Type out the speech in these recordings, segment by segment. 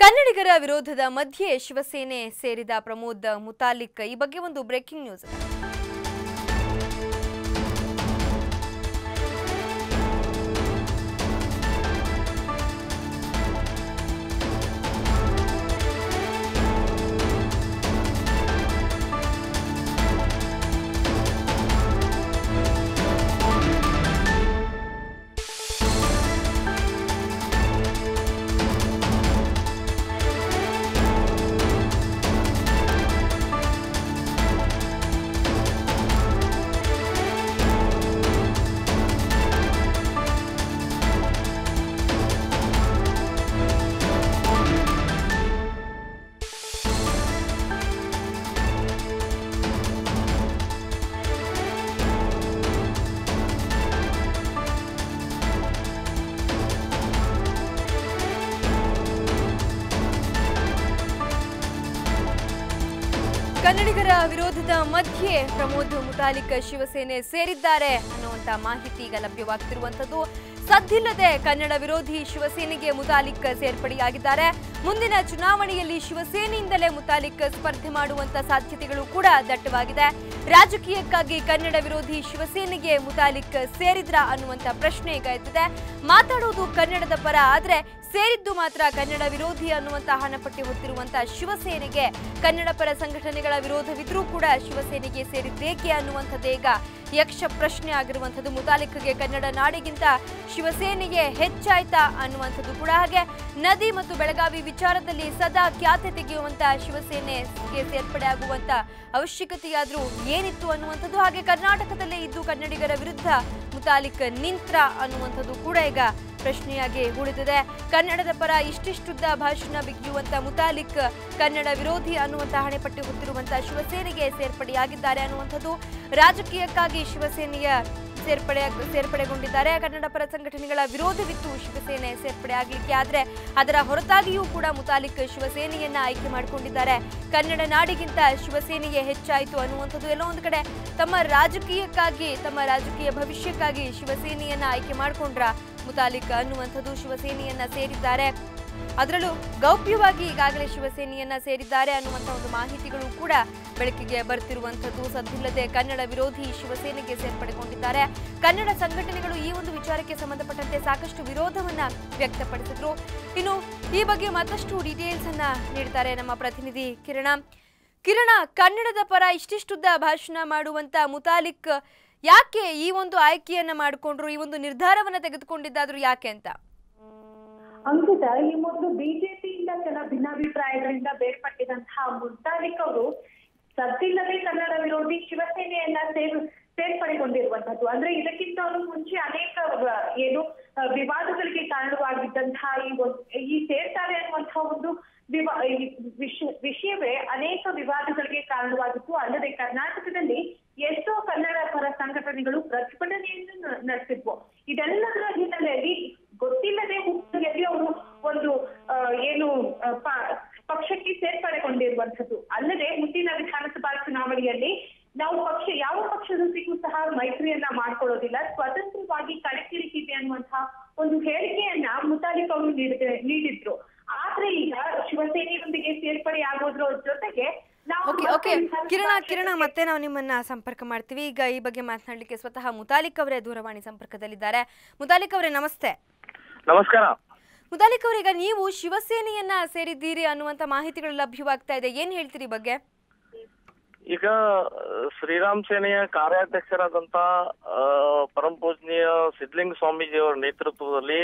ಕನ್ನಡಿಗರ ವಿರೋಧದ ಮಧ್ಯೆ ಶಿವಸೇನೆ ಸೇರಿದ ಪ್ರಮೋದ್ ಮುತಾಲಿಕ್ ಈ ಬಗ್ಗೆ ಒಂದು ಬ್ರೇಕಿಂಗ್ ನ್ಯೂಸ್ ಇದೆ. ಕನ್ನಡಿಗರ ವಿರೋಧದ ಮಧ್ಯೆ ಪ್ರಮೋದ್ ಮುತಾಲಿಕ್ ಶಿವಸೇನೆ ಸೇರಿದ್ದಾರೆ ಅನ್ನುವಂತ ಮಾಹಿತಿ ಈಗ ಲಭ್ಯವಾಗ್ತಿರುವಂತದ್ದು. ಸದ್ದಿಲ್ಲದೆ ಕನ್ನಡ ವಿರೋಧಿ ಶಿವಸೇನೆಗೆ ಮುತಾಲಿಕ್ ಸೇರ್ಪಡೆಯಾಗಿದ್ದಾರೆ. ಮುಂದಿನ ಚುನಾವಣೆಯಲ್ಲಿ ಶಿವಸೇನೆಯಿಂದಲೇ ಮುತಾಲಿಕ್ ಸ್ಪರ್ಧೆ ಮಾಡುವಂತ ಸಾಧ್ಯತೆಗಳು ಕೂಡ ದಟ್ಟವಾಗಿದೆ. ರಾಜಕೀಯಕ್ಕಾಗಿ ಕನ್ನಡ ವಿರೋಧಿ ಶಿವಸೇನೆಗೆ ಮುತಾಲಿಕ್ ಸೇರಿದ್ರ ಅನ್ನುವಂತ ಪ್ರಶ್ನೆ ಈಗ ಎದ್ದಿದೆ. ಮಾತಾಡೋದು ಕನ್ನಡದ ಪರ ಆದ್ರೆ ಸೇರಿದ್ದು ಮಾತ್ರ ಕನ್ನಡ ವಿರೋಧಿ ಅನ್ನುವಂತ ಹಣಪಟ್ಟಿ ಹೊತ್ತಿರುವಂತಹ ಶಿವಸೇನೆಗೆ ಕನ್ನಡ ಪರ ಸಂಘಟನೆಗಳ ವಿರೋಧವಿದ್ರೂ ಕೂಡ ಶಿವಸೇನೆಗೆ ಸೇರಿದ್ದೇಕೆ ಅನ್ನುವಂಥದ್ದೇ ಈಗ ಯಕ್ಷ ಪ್ರಶ್ನೆ ಆಗಿರುವಂಥದ್ದು. ಮುತಾಲಿಕ್ಗೆ ಕನ್ನಡ ನಾಡಿಗಿಂತ ಶಿವಸೇನೆಗೆ ಹೆಚ್ಚಾಯ್ತಾ ಅನ್ನುವಂಥದ್ದು ಕೂಡ. ಹಾಗೆ ನದಿ ಮತ್ತು ಬೆಳಗಾವಿ ವಿಚಾರದಲ್ಲಿ ಸದಾ ಖ್ಯಾತೆ ತೆಗೆಯುವಂತಹ ಶಿವಸೇನೆಗೆ ಸೇರ್ಪಡೆ ಆಗುವಂತ ಅವಶ್ಯಕತೆಯಾದ್ರೂ ಏನಿತ್ತು ಅನ್ನುವಂಥದ್ದು. ಹಾಗೆ ಕರ್ನಾಟಕದಲ್ಲೇ ಇದ್ದು ಕನ್ನಡಿಗರ ವಿರುದ್ಧ ಮುತಾಲಿಕ್ ನಿಂತ್ರ ಅನ್ನುವಂಥದ್ದು ಕೂಡ ಈಗ ಪ್ರಶ್ನೆಯಾಗಿ ಉಳಿದಿದೆ. ಕನ್ನಡದ ಪರ ಇಷ್ಟಿಷ್ಟುದ್ದ ಭಾಷಣ ಬಿಗಿಯುವಂತ ಮುತಾಲಿಕ್ ಕನ್ನಡ ವಿರೋಧಿ ಅನ್ನುವಂತ ಹಣೆಪಟ್ಟಿ ಹೊತ್ತಿರುವಂತಹ ಶಿವಸೇನೆಗೆ ಸೇರ್ಪಡೆಯಾಗಿದ್ದಾರೆ ಅನ್ನುವಂಥದ್ದು. ರಾಜಕೀಯಕ್ಕಾಗಿ ಶಿವಸೇನೆಯ ಸೇರ್ಪಡೆಗೊಂಡಿದ್ದಾರೆ. ಕನ್ನಡ ಪರ ಸಂಘಟನೆಗಳ ವಿರೋಧವಿತ್ತು ಶಿವಸೇನೆ ಸೇರ್ಪಡೆ ಆಗಲಿಕ್ಕೆ. ಆದ್ರೆ ಅದರ ಹೊರತಾಗಿಯೂ ಕೂಡ ಮುತಾಲಿಕ್ ಶಿವಸೇನೆಯನ್ನ ಆಯ್ಕೆ ಮಾಡಿಕೊಂಡಿದ್ದಾರೆ. ಕನ್ನಡ ನಾಡಿಗಿಂತ ಶಿವಸೇನೆಗೆ ಹೆಚ್ಚಾಯಿತು ಅನ್ನುವಂಥದ್ದು. ಎಲ್ಲೋ ಒಂದು ಕಡೆ ತಮ್ಮ ರಾಜಕೀಯಕ್ಕಾಗಿ ತಮ್ಮ ರಾಜಕೀಯ ಭವಿಷ್ಯಕ್ಕಾಗಿ ಶಿವಸೇನೆಯನ್ನ ಆಯ್ಕೆ ಮಾಡಿಕೊಂಡ್ರ ಮುತಾಲಿಕ್ ಅನ್ನುವಂಥದ್ದು. ಶಿವಸೇನೆಯನ್ನ ಸೇರಿದ್ದಾರೆ, ಅದರಲ್ಲೂ ಗೌಪ್ಯವಾಗಿ ಈಗಾಗಲೇ ಶಿವಸೇನೆಯನ್ನ ಸೇರಿದ್ದಾರೆ ಅನ್ನುವಂಥ ಒಂದು ಮಾಹಿತಿಗಳು ಕೂಡ ಬೆಳಕಿಗೆ ಬರ್ತಿರುವಂಥದ್ದು. ಸದ್ದಿಲ್ಲದೆ ಕನ್ನಡ ವಿರೋಧಿ ಶಿವಸೇನೆಗೆ ಸೇರ್ಪಡೆಗೊಂಡಿದ್ದಾರೆ. ಕನ್ನಡ ಸಂಘಟನೆಗಳು ಈ ಒಂದು ವಿಚಾರಕ್ಕೆ ಸಂಬಂಧಪಟ್ಟಂತೆ ಸಾಕಷ್ಟು ವಿರೋಧವನ್ನ ವ್ಯಕ್ತಪಡಿಸಿದ್ರು. ಇನ್ನು ಈ ಬಗ್ಗೆ ಮತ್ತಷ್ಟು ಡೀಟೇಲ್ಸ್ ಅನ್ನ ನೀಡ್ತಾರೆ ನಮ್ಮ ಪ್ರತಿನಿಧಿ ಕಿರಣ. ಕನ್ನಡದ ಪರ ಇಷ್ಟಿಷ್ಟುದ್ದ ಭಾಷಣ ಮಾಡುವಂತ ಮುತಾಲಿಕ್ ಯಾಕೆ ಈ ಒಂದು ಆಯ್ಕೆಯನ್ನ ಮಾಡಿಕೊಂಡ್ರು, ಈ ಒಂದು ನಿರ್ಧಾರವನ್ನ ತೆಗೆದುಕೊಂಡಿದ್ದಾದ್ರು ಯಾಕೆ ಅಂತ? ಅಂಕಿತ, ಈ ಮೊದಲು ಬಿಜೆಪಿಯಿಂದ ಕೆಲ ಭಿನ್ನಾಭಿಪ್ರಾಯಗಳಿಂದ ಬೇರ್ಪಟ್ಟಿದಂತಹ ಮುತಾಲಿಕ್ ಅವರು ಸದ್ದಿಲ್ಲದೆ ಕನ್ನಡ ವಿರೋಧಿ ಶಿವಸೇನೆಯನ್ನ ಸೇರ್ಪಡೆಗೊಂಡಿರುವಂತದ್ದು. ಅಂದ್ರೆ ಇದಕ್ಕಿಂತ ಮುಂಚೆ ಅನೇಕ ವಿವಾದಗಳಿಗೆ ಕಾರಣವಾಗಿದ್ದಂತಹ ಈ ಸೇರ್ತಾರೆ ಅನ್ನುವಂತಹ ಒಂದು ವಿಷಯವೇ ಅನೇಕ ವಿವಾದಗಳಿಗೆ ಕಾರಣವಾಗಿತ್ತು. ಅಲ್ಲದೆ ಕರ್ನಾಟಕದಲ್ಲಿ ಎಷ್ಟೋ ಕನ್ನಡ ಪರ ಸಂಘಟನೆಗಳು ಪ್ರತಿಭಟನೆಯನ್ನು ನಡೆಸಿದ್ವು. ಇದೆಲ್ಲದರ ಹಿನ್ನೆಲೆಯಲ್ಲಿ ಗೊತ್ತಿಲ್ಲದೆ ಹುಟ್ಟಲ್ಲಿ ಅವರು ಒಂದು ಪಕ್ಷಕ್ಕೆ ಸೇರ್ಪಡೆಗೊಂಡಿರುವಂತದ್ದು. ಅಲ್ಲದೆ ಮುಂದಿನ ವಿಧಾನಸಭಾ ಚುನಾವಣೆಯಲ್ಲಿ ನಾವು ಯಾವ ಪಕ್ಷದೊಂದಿಗೂ ಸಹ ಮೈತ್ರಿಯನ್ನ ಮಾಡ್ಕೊಳ್ಳೋದಿಲ್ಲ, ಸ್ವತಂತ್ರವಾಗಿ ಕಣಕ್ಕಿಳಿತಿದೆ ಅನ್ನುವಂತಹ ಒಂದು ಹೇಳಿಕೆಯನ್ನ ಮುತಾಲಿಕ್ ಅವರು ನೀಡಿದ್ರು. ಆದ್ರೆ ಈಗ ಶಿವಸೇನೆಯೊಂದಿಗೆ ಸೇರ್ಪಡೆ ಆಗೋದ್ರ ಜೊತೆಗೆ ಕಿರಣ ಮತ್ತೆ ನಾವು ನಿಮ್ಮನ್ನ ಸಂಪರ್ಕ ಮಾಡ್ತೀವಿ. ಈಗ ಈ ಬಗ್ಗೆ ಮಾತನಾಡಲಿಕ್ಕೆ ಸ್ವತಃ ಮುತಾಲಿಕ್ ಅವರೇ ದೂರವಾಣಿ ಸಂಪರ್ಕದಲ್ಲಿದ್ದಾರೆ. ಮುತಾಲಿಕ್ ಅವರೇ ನಮಸ್ತೆ. ನಮಸ್ಕಾರ. ಮುತಾಲಿಕ್ ಅವರೇ, ಈಗ ನೀವು ಶಿವಸೇನೆಯನ್ನ ಸೇರಿದ್ದೀರಿ ಅನ್ನುವಂತ ಮಾಹಿತಿಗಳು ಲಭ್ಯವಾಗ್ತಾ ಇದೆ, ಏನ್ ಹೇಳ್ತೀರಿ ಈ ಬಗ್ಗೆ? ಈಗ ಶ್ರೀರಾಮ್ ಸೇನೆಯ ಕಾರ್ಯಾಧ್ಯಕ್ಷರಾದಂತ ಪರಮ ಪೂಜನೀಯ ಸಿದ್ಧಲಿಂಗ ಸ್ವಾಮೀಜಿ ಅವರ ನೇತೃತ್ವದಲ್ಲಿ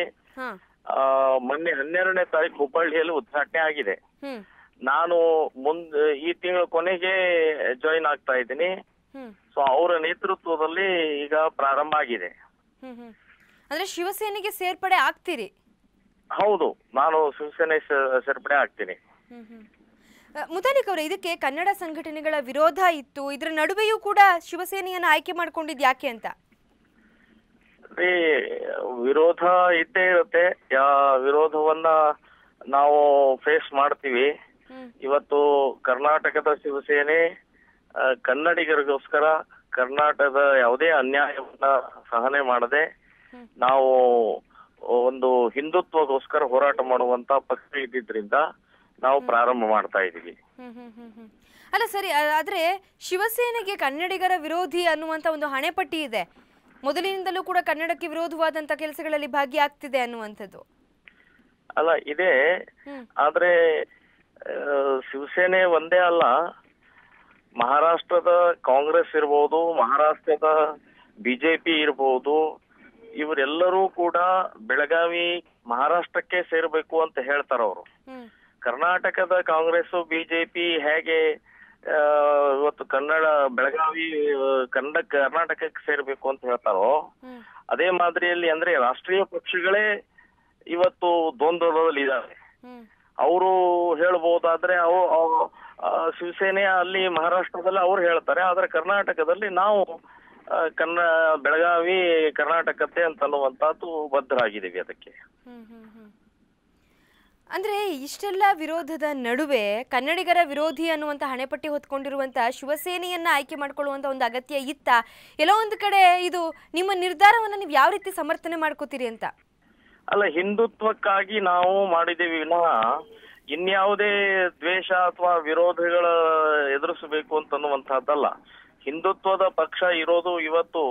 ಮೊನ್ನೆ 12ನೇ ತಾರೀಕು ಹುಬ್ಬಳ್ಳಿಯಲ್ಲಿ ಉದ್ಘಾಟನೆ ಆಗಿದೆ. ನಾನು ಈ ತಿಂಗಳ ಕೊನೆಗೆ ಜಾಯಿನ್ ಆಗ್ತಾ ಇದ್ದೀನಿ. ಸೊ ಅವರ ನೇತೃತ್ವದಲ್ಲಿ ಈಗ ಪ್ರಾರಂಭ ಆಗಿದೆ. ಅಂದ್ರೆ ಶಿವಸೇನೆಗೆ ಸೇರ್ಪಡೆ ಆಗ್ತೀರಿ? ಹೌದು, ನಾನು ಶಿವಸೇನೆ ಸೇರ್ಪಡೆ ಆಗ್ತೀನಿ. ಮುತಾಲಿಕ್ ಅವರೇ, ಇದಕ್ಕೆ ಕನ್ನಡ ಸಂಘಟನೆಗಳ ವಿರೋಧ ಇತ್ತು, ಇದರ ನಡುವೆಯೂ ಕೂಡ ಶಿವಸೇನೆಯನ್ನ ಆಯ್ಕೆ ಮಾಡ್ಕೊಂಡಿದ್ ಯಾಕೆ ಅಂತ? ವಿರೋಧ ಇದ್ದೇ ಇರುತ್ತೆ. ವಿರೋಧವನ್ನ ನಾವು ಫೇಸ್ ಮಾಡ್ತೀವಿ. ಇವತ್ತು ಕರ್ನಾಟಕದ ಶಿವಸೇನೆ ಕನ್ನಡಿಗರಿಗೋಸ್ಕರ ಕರ್ನಾಟಕದ ಯಾವುದೇ ಅನ್ಯಾಯವನ್ನ ಸಹನೆ ಮಾಡದೆ ನಾವು ಒಂದು ಹಿಂದುತ್ವಗೋಸ್ಕರ ಹೋರಾಟ ಮಾಡುವಂತ ಪಕ್ಷ ಇದ್ದಿದ್ರಿಂದ ನಾವು ಪ್ರಾರಂಭ ಮಾಡ್ತಾ ಇದೀವಿ. ಅಲ್ಲ ಸರಿ, ಆದ್ರೆ ಶಿವಸೇನೆಗೆ ಕನ್ನಡಿಗರ ವಿರೋಧಿ ಅನ್ನುವಂತ ಒಂದು ಹಣೆಪಟ್ಟಿ ಇದೆ. ಮೊದಲಿನಿಂದಲೂ ಕೂಡ ಕನ್ನಡಕ್ಕೆ ವಿರೋಧವಾದಂತ ಕೆಲಸಗಳಲ್ಲಿ ಭಾಗಿಯಾಗ್ತಿದೆ ಅನ್ನುವಂಥದ್ದು. ಅಲ್ಲ ಇದೆ, ಆದ್ರೆ ಶಿವಸೇನೆ ಒಂದೇ ಅಲ್ಲ, ಮಹಾರಾಷ್ಟ್ರದ ಕಾಂಗ್ರೆಸ್ ಇರ್ಬೋದು, ಮಹಾರಾಷ್ಟ್ರದ ಬಿಜೆಪಿ ಇರ್ಬೋದು, ಇವರೆಲ್ಲರೂ ಕೂಡ ಬೆಳಗಾವಿ ಮಹಾರಾಷ್ಟ್ರಕ್ಕೆ ಸೇರ್ಬೇಕು ಅಂತ ಹೇಳ್ತಾರ ಅವರು. ಕರ್ನಾಟಕದ ಕಾಂಗ್ರೆಸ್ ಬಿಜೆಪಿ ಹೇಗೆ ಇವತ್ತು ಬೆಳಗಾವಿ ಕರ್ನಾಟಕಕ್ಕೆ ಸೇರ್ಬೇಕು ಅಂತ ಹೇಳ್ತಾರೋ, ಅದೇ ಮಾದರಿಯಲ್ಲಿ ಅಂದ್ರೆ ರಾಷ್ಟ್ರೀಯ ಪಕ್ಷಗಳೇ ಇವತ್ತು ದ್ವಂದ್ವದಲ್ಲಿ ಇದಾವೆ. ಅವರು ಹೇಳ್ಬಹುದಾದ್ರೆ ಶಿವಸೇನೆ ಅಲ್ಲಿ ಮಹಾರಾಷ್ಟ್ರದಲ್ಲಿ ಅವ್ರು ಹೇಳ್ತಾರೆ, ಆದ್ರೆ ಕರ್ನಾಟಕದಲ್ಲಿ ನಾವು ಬೆಳಗಾವಿ ಕರ್ನಾಟಕತೆ ಅಂತ ಅನ್ನುವಂತದ್ದು ಬದ್ಧರಾಗಿದ್ದೀವಿ ಅದಕ್ಕೆ. ಅಂದ್ರೆ ಇಷ್ಟೆಲ್ಲ ವಿರೋಧದ ನಡುವೆ ಕನ್ನಡಿಗರ ವಿರೋಧಿ ಅನ್ನುವಂತ ಹಣೆಪಟ್ಟಿ ಹೊತ್ಕೊಂಡಿರುವಂತ ಶಿವಸೇನೆಯನ್ನ ಆಯ್ಕೆ ಮಾಡ್ಕೊಳ್ಳುವಂತ ಒಂದು ಅಗತ್ಯ ಇತ್ತ? ಎಲ್ಲೋ ಒಂದು ಕಡೆ ಇದು ನಿಮ್ಮ ನಿರ್ಧಾರವನ್ನ ನೀವು ಯಾವ ರೀತಿ ಸಮರ್ಥನೆ ಮಾಡ್ಕೋತೀರಿ ಅಂತ? ಅಲ್ಲ, ಹಿಂದುತ್ವಕ್ಕಾಗಿ ನಾವು ಮಾಡಿದ್ದೀವಿ ವಿನಃ ಇನ್ಯಾವುದೇ ದ್ವೇಷ ಅಥವಾ ವಿರೋಧಗಳ ಎದುರಿಸಬೇಕು ಅಂತನ್ನುವಂತಹದ್ದಲ್ಲ. ಹಿಂದುತ್ವದ ಪಕ್ಷ ಇರೋದು ಇವತ್ತು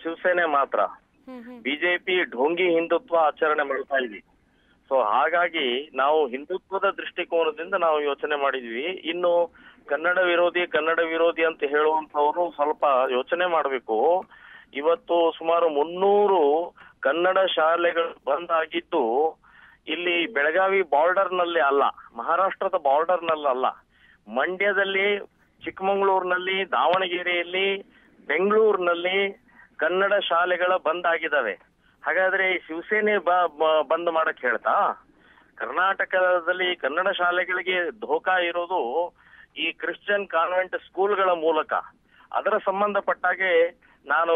ಶಿವಸೇನೆ ಮಾತ್ರ. ಬಿಜೆಪಿ ಢೋಂಗಿ ಹಿಂದುತ್ವ ಆಚರಣೆ ಮಾಡ್ತಾ ಇದೆ. ಸೊ ಹಾಗಾಗಿ ನಾವು ಹಿಂದುತ್ವದ ದೃಷ್ಟಿಕೋನದಿಂದ ನಾವು ಯೋಚನೆ ಮಾಡಿದ್ವಿ. ಇನ್ನು ಕನ್ನಡ ವಿರೋಧಿ ಅಂತ ಹೇಳುವಂತವ್ರು ಸ್ವಲ್ಪ ಯೋಚನೆ ಮಾಡ್ಬೇಕು. ಇವತ್ತು ಸುಮಾರು 300 ಕನ್ನಡ ಶಾಲೆಗಳು ಬಂದ್ ಆಗಿದ್ದು ಇಲ್ಲಿ ಬೆಳಗಾವಿ ಬಾರ್ಡರ್ ನಲ್ಲಿ ಅಲ್ಲ, ಮಹಾರಾಷ್ಟ್ರದ ಬಾರ್ಡರ್ ನಲ್ಲಿ ಅಲ್ಲ, ಮಂಡ್ಯದಲ್ಲಿ, ಚಿಕ್ಕಮಗಳೂರಿನಲ್ಲಿ, ದಾವಣಗೆರೆಯಲ್ಲಿ, ಬೆಂಗಳೂರಿನಲ್ಲಿ ಕನ್ನಡ ಶಾಲೆಗಳ ಬಂದ್ ಆಗಿದಾವೆ. ಹಾಗಾದ್ರೆ ಶಿವಸೇನೆ ಬಂದ್ ಮಾಡಕ್ ಹೇಳ್ತಾ? ಕರ್ನಾಟಕದಲ್ಲಿ ಕನ್ನಡ ಶಾಲೆಗಳಿಗೆ ಧೋಕಾ ಇರೋದು ಈ ಕ್ರಿಶ್ಚಿಯನ್ ಕಾನ್ವೆಂಟ್ ಸ್ಕೂಲ್ಗಳ ಮೂಲಕ. ಅದರ ಸಂಬಂಧಪಟ್ಟಾಗೆ ನಾನು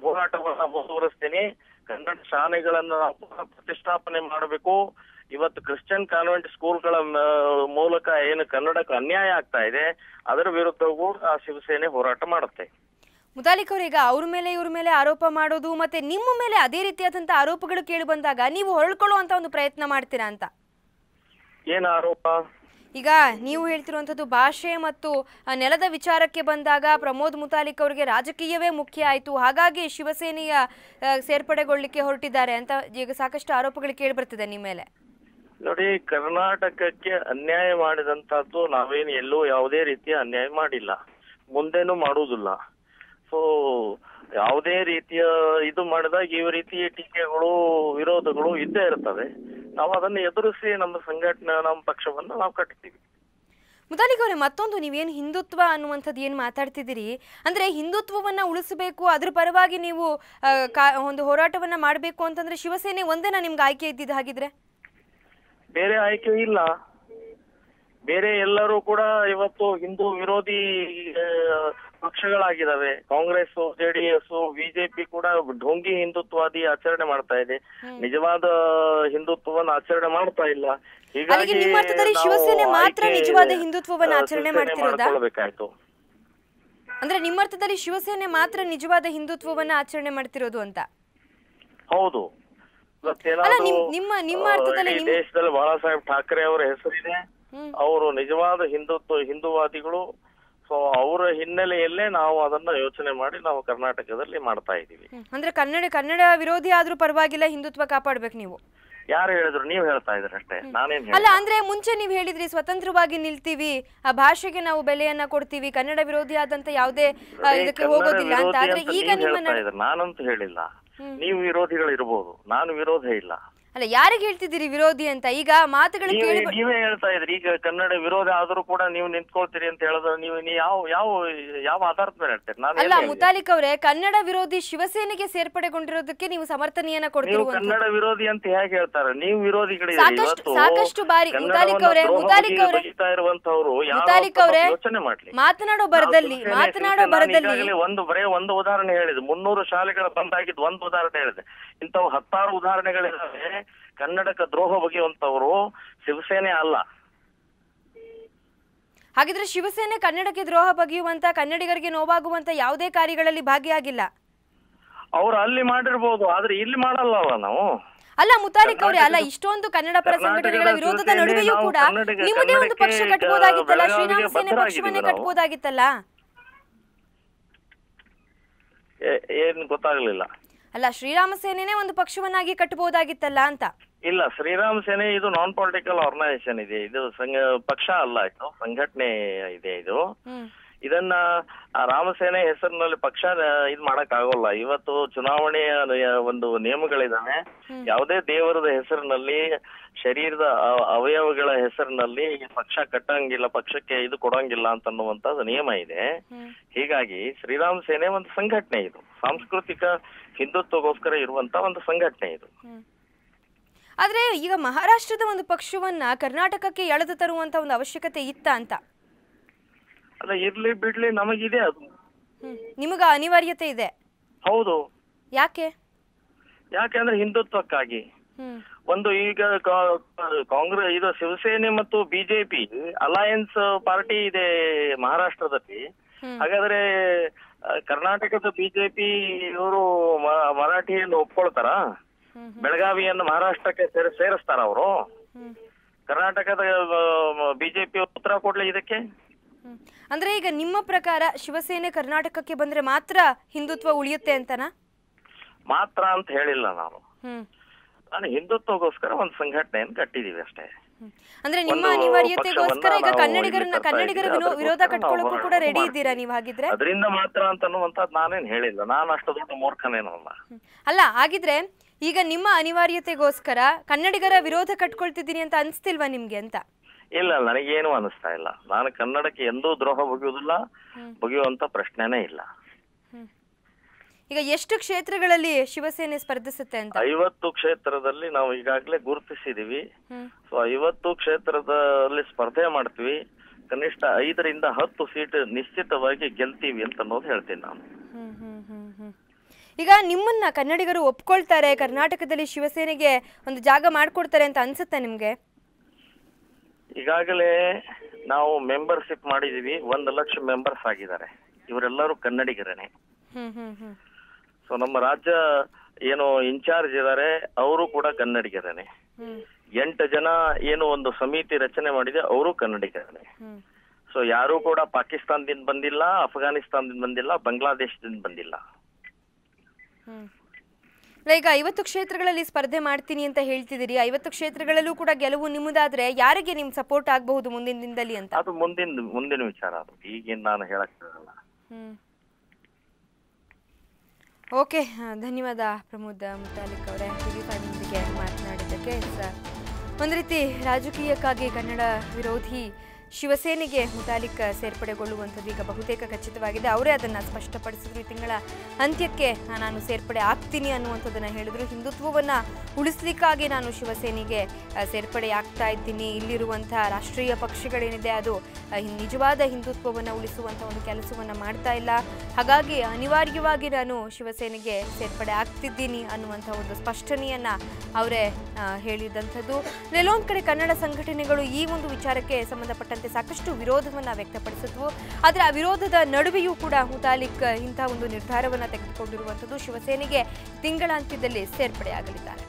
ಹೋರಾಟವನ್ನ ಮುಂದುವರಿಸ್ತೀನಿ. ಕನ್ನಡ ಶಾಲೆಗಳನ್ನ ಪ್ರತಿಷ್ಠಾಪನೆ ಮಾಡಬೇಕು. ಇವತ್ತು ಕ್ರಿಶ್ಚಿಯನ್ ಕಾನ್ವೆಂಟ್ ಸ್ಕೂಲ್ಗಳ ಮೂಲಕ ಏನು ಕನ್ನಡಕ್ಕೆ ಅನ್ಯಾಯ ಆಗ್ತಾ ಇದೆ, ಅದರ ವಿರುದ್ಧವೂ ಆ ಶಿವಸೇನೆ ಹೋರಾಟ ಮಾಡುತ್ತೆ. ಮುತಾಲಿಕ್ ಅವರು, ಈಗ ಅವ್ರ ಮೇಲೆ ಇವ್ರ ಮೇಲೆ ಆರೋಪ ಮಾಡೋದು ಮತ್ತೆ ನಿಮ್ಮ ಮೇಲೆ ಅದೇ ರೀತಿಯಾದಂತ ಆರೋಪಗಳು ಕೇಳಿ ಬಂದಾಗ ನೀವು ಹೊರಳ್ಕೊಳ್ಳುವಂತ ಒಂದು ಪ್ರಯತ್ನ ಮಾಡ್ತೀರಾ ಅಂತ? ಏನು ಆರೋಪ? ಈಗ ನೀವು ಹೇಳ್ತಿರುವಂತದ್ದು ಭಾಷೆ ಮತ್ತು ನೆಲದ ವಿಚಾರಕ್ಕೆ ಬಂದಾಗ ಪ್ರಮೋದ್ ಮುತಾಲಿಕ್ ಅವರಿಗೆ ರಾಜಕೀಯವೇ ಮುಖ್ಯ ಆಯ್ತು, ಹಾಗಾಗಿ ಶಿವಸೇನೆಯ ಸೇರ್ಪಡೆಗೊಳ್ಳಿಕ್ಕೆ ಹೊರಟಿದ್ದಾರೆ ಅಂತ ಈಗ ಸಾಕಷ್ಟು ಆರೋಪಗಳು ಕೇಳಿ ಬರ್ತಿದೆ ನಿಮ್ಮ ಮೇಲೆ. ನೋಡಿ, ಕರ್ನಾಟಕಕ್ಕೆ ಅನ್ಯಾಯ ಮಾಡಿದಂತದ್ದು ನಾವೇನು ಎಲ್ಲೂ ಯಾವುದೇ ರೀತಿಯ ಅನ್ಯಾಯ ಮಾಡಿಲ್ಲ, ಮುಂದೇನು ಮಾಡುವುದಿಲ್ಲ. ಸೊ ಯಾವುದೇ ರೀತಿಯ ಇದು ಮಾಡಿದಾಗ ಈ ರೀತಿ ಟೀಕೆಗಳು, ವಿರೋಧಗಳು ಇದ್ದೇ ಇರ್ತವೆ. ನಾವು ಅದನ್ನು ಎದುರಿಸಿ ನಮ್ಮ ಸಂಘಟನೆ, ನಮ್ಮ ಪಕ್ಷವನ್ನು ನಾವು ಕಟ್ತೀವಿ. ಮುತಾಲಿಕ್ ಅವರೇ, ಮತ್ತೊಂದು ನೀವೇನು ಹಿಂದುತ್ವ ಅನ್ನುವಂಥದ್ದು ಏನು ಮಾತಾಡ್ತಿದ್ದೀರಿ, ಅಂದ್ರೆ ಹಿಂದುತ್ವವನ್ನ ಉಳಿಸಬೇಕು, ಅದ್ರ ಪರವಾಗಿ ನೀವು ಒಂದು ಹೋರಾಟವನ್ನ ಮಾಡಬೇಕು ಅಂತಂದ್ರೆ ಶಿವಸೇನೆ ಒಂದೇನಾ ನಿಮ್ಗೆ ಆಯ್ಕೆ ಇದ್ದಿದ್ದು? ಹಾಗಿದ್ರೆ ಬೇರೆ ಆಯ್ಕೆ ಇಲ್ಲ. ಬೇರೆ ಎಲ್ಲರೂ ಕೂಡ ಇವತ್ತು ಹಿಂದೂ ವಿರೋಧಿ ಪಕ್ಷಗಳಾಗಿದ್ದಾವೆ. ಕಾಂಗ್ರೆಸ್, ಜೆಡಿಎಸ್, ಬಿಜೆಪಿ ಕೂಡ ಢೋಂಗಿ ಹಿಂದುತ್ವಾದಿ ಆಚರಣೆ ಮಾಡ್ತಾ ಇದೆ, ನಿಜವಾದ ಹಿಂದುತ್ವವನ್ನು ಆಚರಣೆ ಮಾಡ್ತಾ ಇಲ್ಲ. ಹೀಗಾಗಿ ಶಿವಸೇನೆ ಮಾತ್ರ ನಿಜವಾದ ಹಿಂದುತ್ವವನ್ನು ಆಚರಣೆ ಮಾಡ್ತಿರೋದಾಯ್ತು. ಅಂದ್ರೆ ನಿಮ್ಮರ್ಥದಲ್ಲಿ ಶಿವಸೇನೆ ಮಾತ್ರ ನಿಜವಾದ ಹಿಂದುತ್ವವನ್ನ ಆಚರಣೆ ಮಾಡ್ತಿರೋದು ಅಂತ? ಹೌದು. ನಿಮ್ಮ ಅರ್ಥದಲ್ಲಿ ದೇಶದಲ್ಲಿ ಬಾಳಾ ಸಾಹೇಬ್ ಠಾಕ್ರೆ ಅವರ ಹೆಸರಿದೆ. ಅವರು ನಿಜವಾದ ಹಿಂದೂವಾದಿಗಳು. ಸೊ ಅವರ ಹಿನ್ನೆಲೆಯಲ್ಲೇ ನಾವು ಅದನ್ನ ಯೋಚನೆ ಮಾಡಿ ನಾವು ಕರ್ನಾಟಕದಲ್ಲಿ ಮಾಡ್ತಾ ಇದೀವಿ. ಅಂದ್ರೆ ಕನ್ನಡ ವಿರೋಧಿ ಆದ್ರೂ ಪರವಾಗಿಲ್ಲ, ಹಿಂದುತ್ವ ಕಾಪಾಡ್ಬೇಕು ನೀವು. ಯಾರು ಹೇಳಿದ್ರು? ನೀವ್ ಹೇಳ್ತಾ ಇದ್ರಿ ಅಷ್ಟೇ, ನಾನೇನ್ ಅಲ್ಲ. ಅಂದ್ರೆ ಮುಂಚೆ ನೀವ್ ಹೇಳಿದ್ರಿ ಸ್ವತಂತ್ರವಾಗಿ ನಿಲ್ತೀವಿ, ಆ ಭಾಷೆಗೆ ನಾವು ಬೆಲೆಯನ್ನ ಕೊಡ್ತೀವಿ, ಕನ್ನಡ ವಿರೋಧಿ ಆದಂತ ಯಾವುದೇ ಇದಕ್ಕೆ ಹೋಗೋದಿಲ್ಲ ಅಂತ. ಆದ್ರೆ ಈಗ ನಾನಂತೂ ಹೇಳಿಲ್ಲ. ನೀವು ವಿರೋಧಿಗಳು ಇರಬಹುದು, ನಾನು ವಿರೋಧ ಇಲ್ಲ. ಅಲ್ಲ, ಯಾರಿಗೆ ಹೇಳ್ತಿದ್ದೀರಿ ವಿರೋಧಿ ಅಂತ? ಈಗ ಮಾತುಗಳು ನೀವೇ ಹೇಳ್ತಾ ಇದ್ರಿ. ಈಗ ಕನ್ನಡ ವಿರೋಧ ಆದ್ರೂ ಕೂಡ ನೀವು ನಿಂತ್ಕೊಳ್ತೀರಿ ಅಂತ ಹೇಳಿದ್ರೆ ನೀವು ಯಾವ ಆಧಾರದ ಮೇಲೆ ಹೇಳ್ತೀರಿ? ಅಲ್ಲ ಮುತಾಲಿಕ್ ಅವರೇ, ಕನ್ನಡ ವಿರೋಧಿ ಶಿವಸೇನೆಗೆ ಸೇರ್ಪಡೆಗೊಂಡಿರೋದಕ್ಕೆ ನೀವು ಸಮರ್ಥನೆಯನ್ನ ಕೊಡ್ತೀರಿ. ಕನ್ನಡ ವಿರೋಧಿ ಅಂತ ಹೇಗೆ ಹೇಳ್ತಾರೆ? ನೀವು ವಿರೋಧಿಗಳು ಸಾಕಷ್ಟು ಬಾರಿ ಮುತಾಲಿಕ್ ಅವರೇ ಯೋಚನೆ ಮಾಡ್ಲಿ. ಮಾತನಾಡೋ ಬರದಲ್ಲಿ ಒಂದು ಉದಾಹರಣೆ ಹೇಳಿದೆ. 300 ಶಾಲೆಗಳ ಬಂದಾಗಿದ್ದು ಒಂದು ಉದಾಹರಣೆ ಹೇಳಿದೆ. ಇಂಥವು 10 ಉದಾಹರಣೆಗಳಿದ್ದಾವೆ. ಕನ್ನಡಕ ದ್ರೋಹ ಬಗೆಯುವಂತವರು ಶಿವಸೇನೆ ಅಲ್ಲ. ಹಾಗಿದ್ರೆ ಶಿವಸೇನೆ ಕನ್ನಡಕ್ಕೆ ದ್ರೋಹ ಬಗೆಯುವಂತ, ಕನ್ನಡಿಗರಿಗೆ ನೋವಾಗುವಂತ ಯಾವುದೇ ಕಾರ್ಯಗಳಲ್ಲಿ ಭಾಗಿಯಾಗಿಲ್ಲ. ಅವ್ರು ಅಲ್ಲಿ ಮಾಡಿರ್ಬೋದು, ಆದ್ರೆ ಇಲ್ಲಿ ಮಾಡಲ್ಲಲ್ಲ ನಾವು. ಅಲ್ಲ ಮುತಾಲಿಕ್ ಅವರೇ, ಅಲ್ಲ ಇಷ್ಟೊಂದು ಕನ್ನಡ ಪರ ಸಂಘಟನೆಗಳ ವಿರೋಧದ ನಡುವೆಯೂ ಕೂಡ ನಿಮ್ಮದೇ ಒಂದು ಪಕ್ಷ ಕಟ್ಬೋದಾಗಿತ್ತಲ್ಲ, ಶ್ರೀರಾಮ ಸೇನೆ ಪಕ್ಷವನ್ನೇ ಕಟ್ಬೋದಾಗಿತ್ತಲ್ಲ. ಏನ್ ಗೊತ್ತಾಗ್ಲಿಲ್ಲ. ಅಲ್ಲ ಶ್ರೀರಾಮ ಸೇನೆನೇ ಒಂದು ಪಕ್ಷವನ್ನಾಗಿ ಕಟ್ಟಬಹುದಾಗಿತ್ತಲ್ಲ ಅಂತ. ಇಲ್ಲ, ಶ್ರೀರಾಮ ಸೇನೆ ಇದು ನಾನ್ ಪೊಲಿಟಿಕಲ್ ಆರ್ಗನೈಸೇಷನ್ ಇದೆ, ಇದು ಪಕ್ಷ ಅಲ್ಲ, ಇದು ಸಂಘಟನೆ ಇದೆ. ಇದು ಇದನ್ನ ರಾಮಸೇನೆ ಹೆಸರಿನಲ್ಲಿ ಪಕ್ಷ ಇದ್ ಮಾಡಕ್ ಆಗೋಲ್ಲ. ಇವತ್ತು ಚುನಾವಣೆಯ ಒಂದು ನಿಯಮಗಳಿದಾವೆ. ಯಾವುದೇ ದೇವರದ ಹೆಸರಿನಲ್ಲಿ, ಶರೀರದ ಅವಯವಗಳ ಹೆಸರಿನಲ್ಲಿ ಪಕ್ಷ ಕಟ್ಟಂಗಿಲ್ಲ, ಪಕ್ಷಕ್ಕೆ ಇದು ಕೊಡಂಗಿಲ್ಲ ಅಂತನ್ನುವಂತದ್ದು ನಿಯಮ ಇದೆ. ಹೀಗಾಗಿ ಶ್ರೀರಾಮ ಸೇನೆ ಒಂದು ಸಂಘಟನೆ, ಇದು ಸಾಂಸ್ಕೃತಿಕ ಹಿಂದುತ್ವಗೋಸ್ಕರ ಇರುವಂತ ಒಂದು ಸಂಘಟನೆ ಇದು. ಆದ್ರೆ ಈಗ ಮಹಾರಾಷ್ಟ್ರದ ಒಂದು ಪಕ್ಷವನ್ನ ಕರ್ನಾಟಕಕ್ಕೆ ಎಳೆದು ತರುವಂತ ಒಂದು ಅವಶ್ಯಕತೆ ಇತ್ತ ಅಂತ? ಅಲ್ಲ, ಇರ್ಲಿ ಬಿಡ್ಲಿ, ನಮಗಿದೆ ಅದು. ನಿಮಗ ಅನಿವಾರ್ಯತೆ ಇದೆ? ಹೌದು. ಯಾಕೆಂದ್ರೆ ಹಿಂದುತ್ವಕ್ಕಾಗಿ. ಒಂದು ಈಗ ಕಾಂಗ್ರೆಸ್, ಇದು ಶಿವಸೇನೆ ಮತ್ತು ಬಿಜೆಪಿ ಅಲಯನ್ಸ್ ಪಾರ್ಟಿ ಇದೆ ಮಹಾರಾಷ್ಟ್ರದಲ್ಲಿ. ಹಾಗಾದ್ರೆ ಕರ್ನಾಟಕದ ಬಿಜೆಪಿ ಇವರು ಮರಾಠಿಯನ್ನು ಒಪ್ಕೊಳ್ತಾರ? ಬೆಳಗಾವಿಯನ್ನು ಮಹಾರಾಷ್ಟ್ರಕ್ಕೆ ಸೇರಿಸ್ತಾರ ಅವರು? ಕರ್ನಾಟಕದ ಬಿಜೆಪಿ ಉತ್ತರ ಕೊಡ್ಲಿ ಇದಕ್ಕೆ? ಅಂದ್ರೆ ಈಗ ನಿಮ್ಮ ಪ್ರಕಾರ ಶಿವಸೇನೆ ಕರ್ನಾಟಕಕ್ಕೆ ಬಂದ್ರೆ ಮಾತ್ರ ಹಿಂದುತ್ವ ಉಳಿಯುತ್ತೆ ಅಂತನಾ? ಮಾತ್ರ ಅಂತ ಹೇಳಿಲ್ಲ ನಾನು. ನಾನು ಹಿಂದುತ್ವಗೋಸ್ಕರ ಒಂದು ಸಂಘಟನೆಯನ್ನು ಕಟ್ಟಿದೀವಿ ಅಷ್ಟೇ. ಅಂದ್ರೆ ನಿಮ್ಮ ಅನಿವಾರ್ಯತೆಗೋಸ್ಕರ ಈಗ ಕನ್ನಡಿಗರ ವಿರೋಧ ಕಟ್ಕೊಳ್ಳೋಕ್ಕೂ ಕೂಡ ರೆಡಿ ಇದ್ದೀರಾ ನೀವು? ಹಾಗಿದ್ರೆ ಅದರಿಂದ ಮಾತ್ರ ಅಂತನ್ನುವಂಥದ್ದು ನಾನೇನ್ ಹೇಳಿಲ್ಲ, ನಾನು ಅಷ್ಟು ದೊಡ್ಡ ಮೂರ್ಖನೇನಲ್ಲ. ಅಲ್ಲ, ಹಾಗಿದ್ರೆ ಈಗ ನಿಮ್ಮ ಅನಿವಾರ್ಯತೆಗೋಸ್ಕರ ಕನ್ನಡಿಗರ ವಿರೋಧ ಕಟ್ಕೊಳ್ತಿದ್ದೀನಿ ಅಂತ ಅನ್ಸ್ತಿಲ್ವಾ ನಿಮ್ಗೆ ಅಂತ? ಇಲ್ಲ, ನನಗೇನು ಅನಿಸ್ತಾ ಇಲ್ಲ. ನಾನು ಕನ್ನಡಕ್ಕೆ ಎಂದೂ ದ್ರೋಹ ಬಗೆಯುವುದಿಲ್ಲ, ಬಗೆಯುವಂತ ಪ್ರಶ್ನೆನೇ ಇಲ್ಲ. ಈಗ ಎಷ್ಟು ಕ್ಷೇತ್ರಗಳಲ್ಲಿ ಶಿವಸೇನೆ ಸ್ಪರ್ಧಿಸುತ್ತೆ ಅಂತ? 50 ಕ್ಷೇತ್ರದಲ್ಲಿ ನಾವು ಈಗಾಗಲೇ ಗುರುತಿಸಿದೀವಿ. ಸೊ 50 ಕ್ಷೇತ್ರದಲ್ಲಿ ಸ್ಪರ್ಧೆ ಮಾಡ್ತೀವಿ. ಕನಿಷ್ಠ 5 ರಿಂದ 10 ಸೀಟ್ ನಿಶ್ಚಿತವಾಗಿ ಗೆಲ್ತೀವಿ ಅಂತ ಅನ್ನೋದು ಹೇಳ್ತೀನಿ ನಾನು. ಈಗ ನಿಮ್ಮನ್ನ ಕನ್ನಡಿಗರು ಒಪ್ಕೊಳ್ತಾರೆ, ಕರ್ನಾಟಕದಲ್ಲಿ ಶಿವಸೇನೆಗೆ ಒಂದು ಜಾಗ ಮಾಡ್ಕೊಡ್ತಾರೆ ಅಂತ ಅನ್ಸುತ್ತೆ ನಿಮ್ಗೆ? ಈಗಾಗಲೇ ನಾವು ಮೆಂಬರ್ಶಿಪ್ ಮಾಡಿದೀವಿ, 1 ಲಕ್ಷ ಮೆಂಬರ್ಸ್ ಆಗಿದ್ದಾರೆ. ಇವರೆಲ್ಲರೂ ಕನ್ನಡಿಗರೇ. ಸೊ ನಮ್ಮ ರಾಜ್ಯ ಏನು ಇನ್ಚಾರ್ಜ್ ಇದ್ದಾರೆ ಅವರು ಕೂಡ ಕನ್ನಡಿಗರೇ. 8 ಜನ ಏನು ಒಂದು ಸಮಿತಿ ರಚನೆ ಮಾಡಿದೆ, ಅವರು ಕನ್ನಡಿಗರೇ. ಸೊ ಯಾರು ಕೂಡ ಪಾಕಿಸ್ತಾನದಿಂದ ಬಂದಿಲ್ಲ, ಅಫ್ಘಾನಿಸ್ತಾನದಿಂದ ಬಂದಿಲ್ಲ, ಬಾಂಗ್ಲಾದೇಶದಿಂದ ಬಂದಿಲ್ಲ. ಈಗ 50 ಕ್ಷೇತ್ರಗಳಲ್ಲಿ ಸ್ಪರ್ಧೆ ಮಾಡ್ತೀನಿ ಅಂತ ಹೇಳ್ತಿದ್ದೀರಿ. 50 ಕ್ಷೇತ್ರಗಳಲ್ಲೂ ಕೂಡ ಗೆಲುವು ನಿಮ್ಮದಾದ್ರೆ ಯಾರಿಗೆ ನಿಮ್ ಸಪೋರ್ಟ್ ಆಗಬಹುದು ಮುಂದಿನ ದಿನದಲ್ಲಿ ಅಂತ? ಅದು ಮುಂದಿನ ವಿಚಾರ, ಅದು ಈಗೇನು ನಾನು ಹೇಳಕ್ಕಾಗಲ್ಲ. ಓಕೆ, ಧನ್ಯವಾದ ಪ್ರಮೋದ್ ಮುತಾಲಿಕ್ ಅವರೇ ಟಿವಿ5ನೊಂದಿಗೆ ಮಾತನಾಡಿದ್ದಕ್ಕೆ. ಒಂದು ರೀತಿ ರಾಜಕೀಯಕ್ಕಾಗಿ ಕನ್ನಡ ವಿರೋಧಿ ಶಿವಸೇನೆಗೆ ಮುತಾಲಿಕ್ ಸೇರ್ಪಡೆಗೊಳ್ಳುವಂಥದ್ದು ಈಗ ಬಹುತೇಕ ಖಚಿತವಾಗಿದೆ. ಅವರೇ ಅದನ್ನು ಸ್ಪಷ್ಟಪಡಿಸಿದ್ರು. ಈ ತಿಂಗಳ ಅಂತ್ಯಕ್ಕೆ ನಾನು ಸೇರ್ಪಡೆ ಆಗ್ತೀನಿ ಅನ್ನುವಂಥದ್ದನ್ನು ಹೇಳಿದ್ರು. ಹಿಂದುತ್ವವನ್ನು ಉಳಿಸ್ಲಿಕ್ಕಾಗಿ ನಾನು ಶಿವಸೇನೆಗೆ ಸೇರ್ಪಡೆ ಆಗ್ತಾ ಇದ್ದೀನಿ. ಇಲ್ಲಿರುವಂಥ ರಾಷ್ಟ್ರೀಯ ಪಕ್ಷಗಳೇನಿದೆ ಅದು ನಿಜವಾದ ಹಿಂದುತ್ವವನ್ನು ಉಳಿಸುವಂಥ ಒಂದು ಕೆಲಸವನ್ನು ಮಾಡ್ತಾ ಇಲ್ಲ. ಹಾಗಾಗಿ ಅನಿವಾರ್ಯವಾಗಿ ನಾನು ಶಿವಸೇನೆಗೆ ಸೇರ್ಪಡೆ ಆಗ್ತಿದ್ದೀನಿ ಅನ್ನುವಂಥ ಒಂದು ಸ್ಪಷ್ಟನೆಯನ್ನು ಅವರೇ ಹೇಳಿದಂಥದ್ದು. ಎಲ್ಲೊಂದು ಕಡೆ ಕನ್ನಡ ಸಂಘಟನೆಗಳು ಈ ಒಂದು ವಿಚಾರಕ್ಕೆ ಸಂಬಂಧಪಟ್ಟಂತೆ ಸಾಕಷ್ಟು ವಿರೋಧವನ್ನು ವ್ಯಕ್ತಪಡಿಸಿದ್ವು. ಆದರೆ ಆ ವಿರೋಧದ ನಡುವೆಯೂ ಕೂಡ ಮುತಾಲಿಕ್ ಇಂಥ ಒಂದು ನಿರ್ಧಾರವನ್ನು ತೆಗೆದುಕೊಂಡಿರುವಂಥದ್ದು. ಶಿವಸೇನೆಗೆ ತಿಂಗಳಾಂತ್ಯದಲ್ಲಿ ಸೇರ್ಪಡೆಯಾಗಲಿದ್ದಾರೆ.